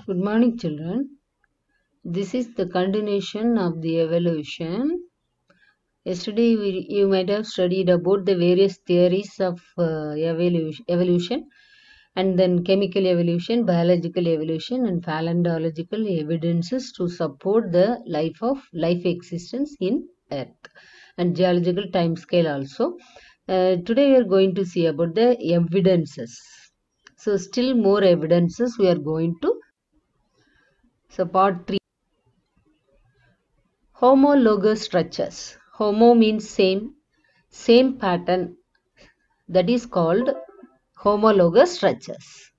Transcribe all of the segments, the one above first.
Good morning, children. This is the continuation of the evolution. Yesterday, you might have studied about the various theories of evolution, and then chemical evolution, biological evolution, and paleontological evidences to support the life existence in Earth, and geological timescale also. Today, we are going to see about the evidences. So, still more evidences we are going to. So, part 3. Homologous structures. Homo means same pattern, that is called homologous structures.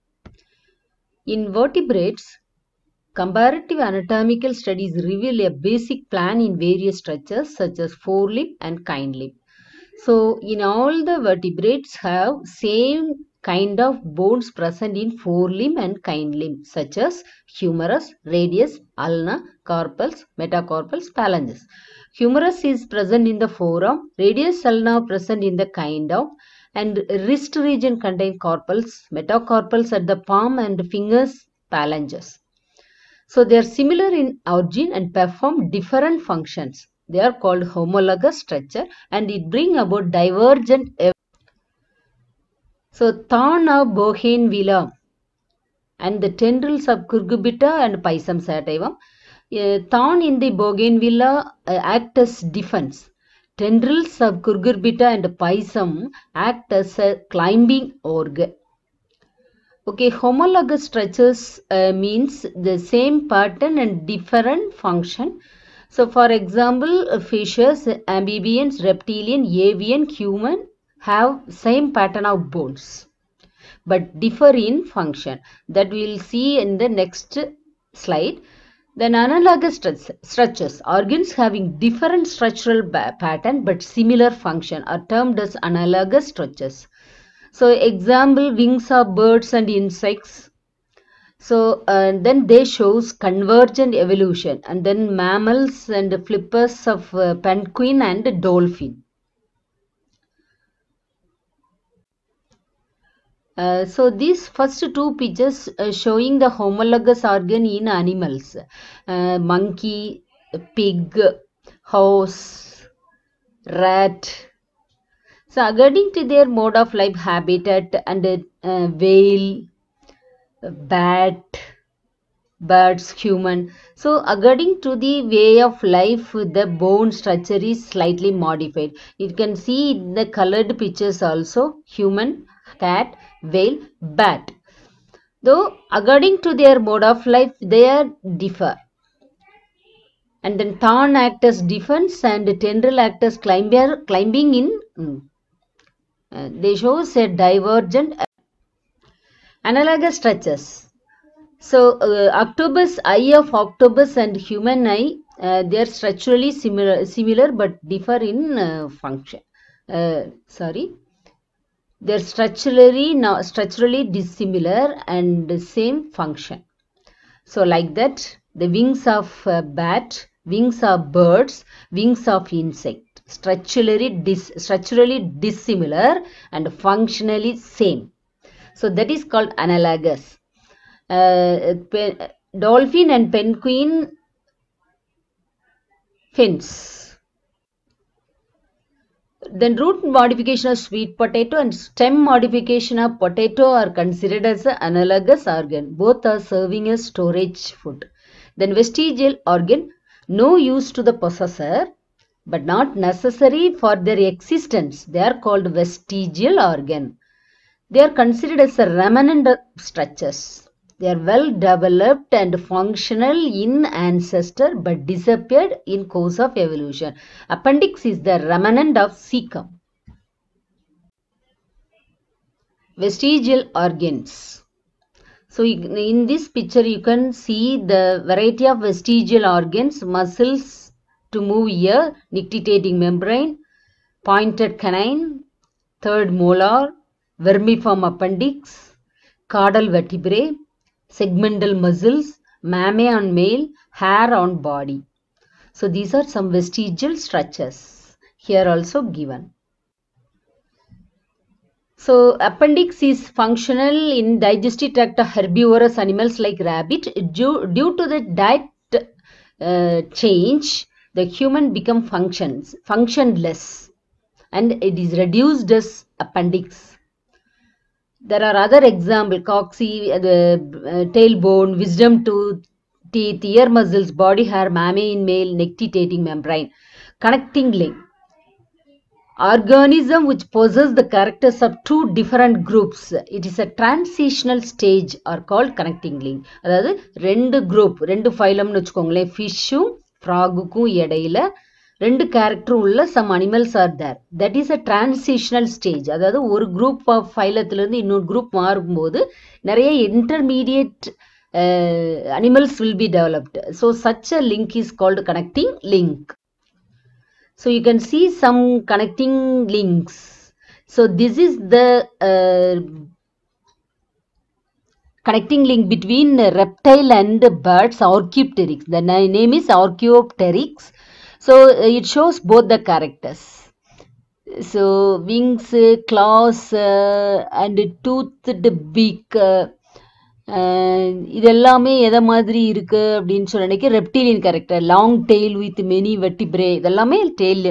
In vertebrates, comparative anatomical studies reveal a basic plan in various structures such as forelimb and hindlimb. So, in all the vertebrates have same kind of bones present in forelimb and hindlimb such as humerus, radius, ulna, carpals, metacarpals, phalanges. Humerus is present in the forearm, radius, ulna present in the hindarm, and wrist region contain carpals, metacarpals at the palm, and fingers, phalanges. So they are similar in origin and perform different functions. They are called homologous structure, and it bring about divergent. So thorn of Bougainvillea and the tendrils of Cucurbita and Pisum sativum. Thorn in the Bougainvillea act as defense. Tendrils of Cucurbita and Pisum act as a climbing organ. Okay, homologous structures means the same pattern and different function. So, for example, fishes, amphibians, reptilian, avian, human have same pattern of bones, but differ in function. That we will see in the next slide. Then analogous structures, organs having different structural pattern but similar function are termed as analogous structures. So, example, wings of birds and insects. So, then they shows convergent evolution, and then mammals and flippers of penguin and dolphin. So these first two pictures showing the homologous organ in animals, monkey, pig, horse, rat. So according to their mode of life, habitat, and whale, bat, birds, human. So according to the way of life, the bone structure is slightly modified. You can see in the colored pictures also, human, cat, whale, bat. Though according to their mode of life, they are differ. And then thorn act as defense and tendril act as climbing in. They shows a divergent analogous structures. So octopus, eye of octopus and human eye, they are structurally similar but differ in function. They are structurally dissimilar and same function. So like that, the wings of bat, wings of birds, wings of insect, structurally dissimilar and functionally same. So that is called analogous. Dolphin and penguin fins. Then root modification of sweet potato and stem modification of potato are considered as an analogous organ. Both are serving as storage food. Then vestigial organ, no use to the possessor but not necessary for their existence. They are called vestigial organ. They are considered as a remnant structures. They are well developed and functional in ancestor but disappeared in course of evolution. Appendix is the remnant of cecum. Vestigial organs. So in this picture you can see the variety of vestigial organs, muscles to move ear, nictitating membrane, pointed canine, third molar, vermiform appendix, caudal vertebrae, segmental muscles, mammae on male, hair on body. So these are some vestigial structures. here also given. So appendix is functional in digestive tract of herbivorous animals like rabbit. Due to the diet change, the human become functionless, and it is reduced as appendix. There are other examples: coccyx, tailbone, wisdom tooth, teeth, ear muscles, body hair, mammae in male, nictitating membrane. Connecting link. Organism which possess the characters of two different groups. It is a transitional stage are called connecting link. அதாவது ரெண்டு group, ரெண்டு phylum வச்சுக்கோங்களேன், ஃபிஷ்ஷும் ஃப்ராகுக்கும் இடையில ரெண்டு கேரக்டரும் உள்ள some animals are there. That is a transitional stage. அதாவது ஒரு group of phylumத்திலிருந்து இன்னொரு group மாறும்போது நிறைய intermediate animals will be developed. So such a link is called connecting link. So you can see some connecting links. So this is the connecting link between reptile and birds, Archaeopteryx. The name is Archaeopteryx. So it shows both the characters. So wings, claws, and toothed beak. இதெல்லாமே எதை மாதிரி இருக்கு அப்படின்னு சொன்னேன். Reptilian character, long tail with many vertebrae, இதெல்லாமே tail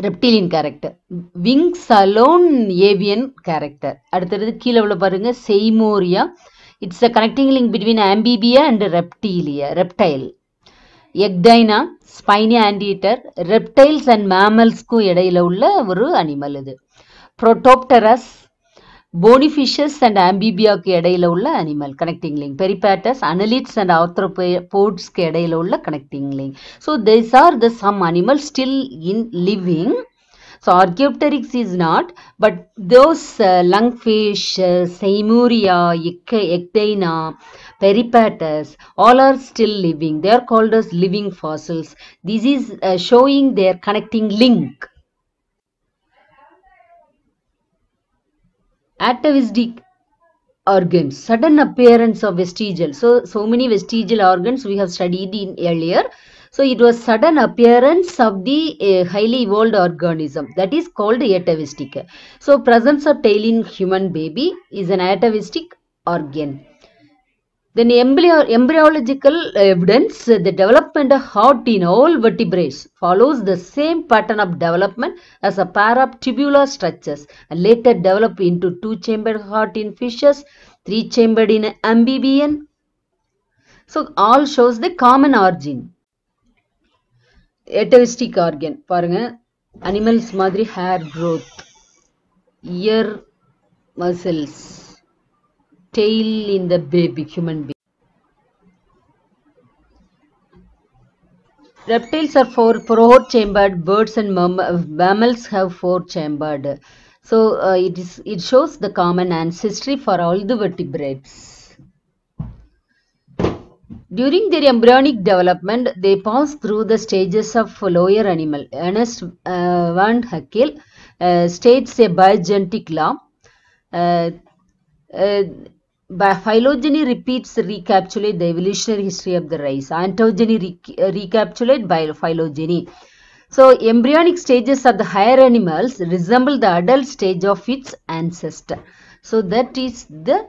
reptilian character. Wings alone avian character. அடுத்தது கீழே உள்ள பாருங்க, Seymouria. It's a connecting link between amphibia and reptile. Echidna, spiny anteater, reptiles and மேமல்ஸ்க்கும் இடையில உள்ள ஒரு அனிமல் இது. Protopterus, Bonyfishes and Amphibia க்கு இடையில உள்ள animal connecting link. Peripatus, Annelids and Arthropods க்கு இடையில உள்ள connecting link. So these are the some animals still in living. So Archaeopteryx is not, but those lungfish, Seimuria, Ecdina, Peripatus, all are still living. They are called as living fossils. This is showing their connecting link. Atavistic organs, sudden appearance of vestigial. So many vestigial organs we have studied in earlier. So it was sudden appearance of the highly evolved organism, that is called atavistic. So presence of tail in human baby is an atavistic organ. Then embryological evidence, the development of heart in all vertebrates follows the same pattern of development as a pair of tubular structures, and later develop into two-chambered heart in fishes, three-chambered in amphibian. So all shows the common origin. Atavistic organ, பாருங்க, animals மாதிரி hair growth, ear muscles, tail in the baby, human being. Reptiles are four-chambered, birds and mammals have four-chambered. So it shows the common ancestry for all the vertebrates. During their embryonic development, they pass through the stages of lower animal. Ernest van Haeckel states a biogenetic law. Phylogeny recapitulate the evolutionary history of the race. Ontogeny recapitulate by phylogeny. So embryonic stages of the higher animals resemble the adult stage of its ancestor. So that is the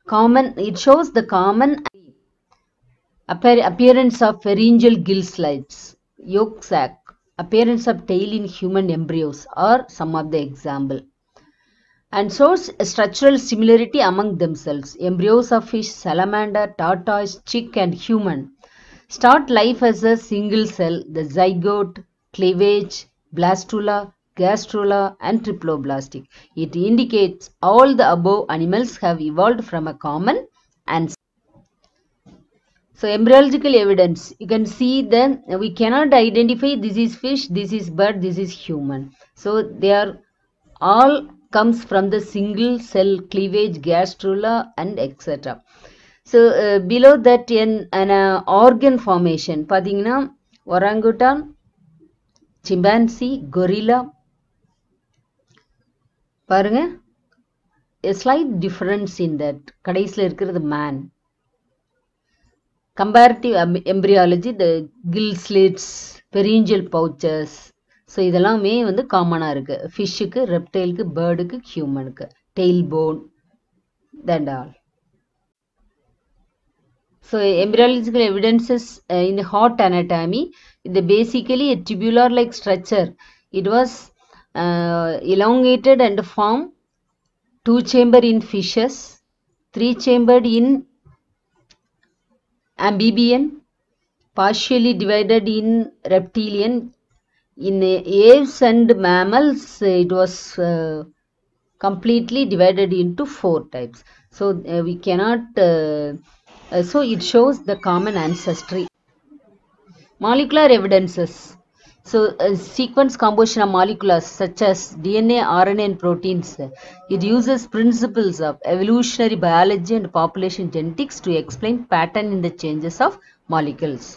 common, it shows the common appearance of pharyngeal gill slits, yolk sac, appearance of tail in human embryos are some of the example. And shows structural similarity among themselves. Embryos of fish, salamander, tortoise, chick and human start life as a single cell. The zygote, cleavage, blastula, gastrula and triploblastic. It indicates all the above animals have evolved from a common ancestor. So embryological evidence, you can see then we cannot identify this is fish, this is bird, this is human. So they are all comes from the single cell cleavage, gastrula and etc. So below that an organ formation, பாத்தீங்கன்னா orangutan, chimpanzee, gorilla, பாருங்க a slight difference in that. கடைசில இருக்கிறது man. Comparative embryology, the gill slits, pharyngeal pouches. So இதெல்லாமே வந்து காமனாக இருக்குது. ஃபிஷ்ஷுக்கு, ரெப்டைலுக்கு, பேர்டுக்கு, ஹியூமனுக்கு. Tail bone and all. So embryological evidences in heart anatomy, the basically a tubular like structure. It was elongated and formed 2 chamber in fishes, 3 chambered in amphibian, partially divided in reptilian. In aves and mammals, it was completely divided into 4 types. So we cannot, so it shows the common ancestry. Molecular evidences. So sequence composition of molecules such as DNA, RNA and proteins. It uses principles of evolutionary biology and population genetics to explain pattern in the changes of molecules.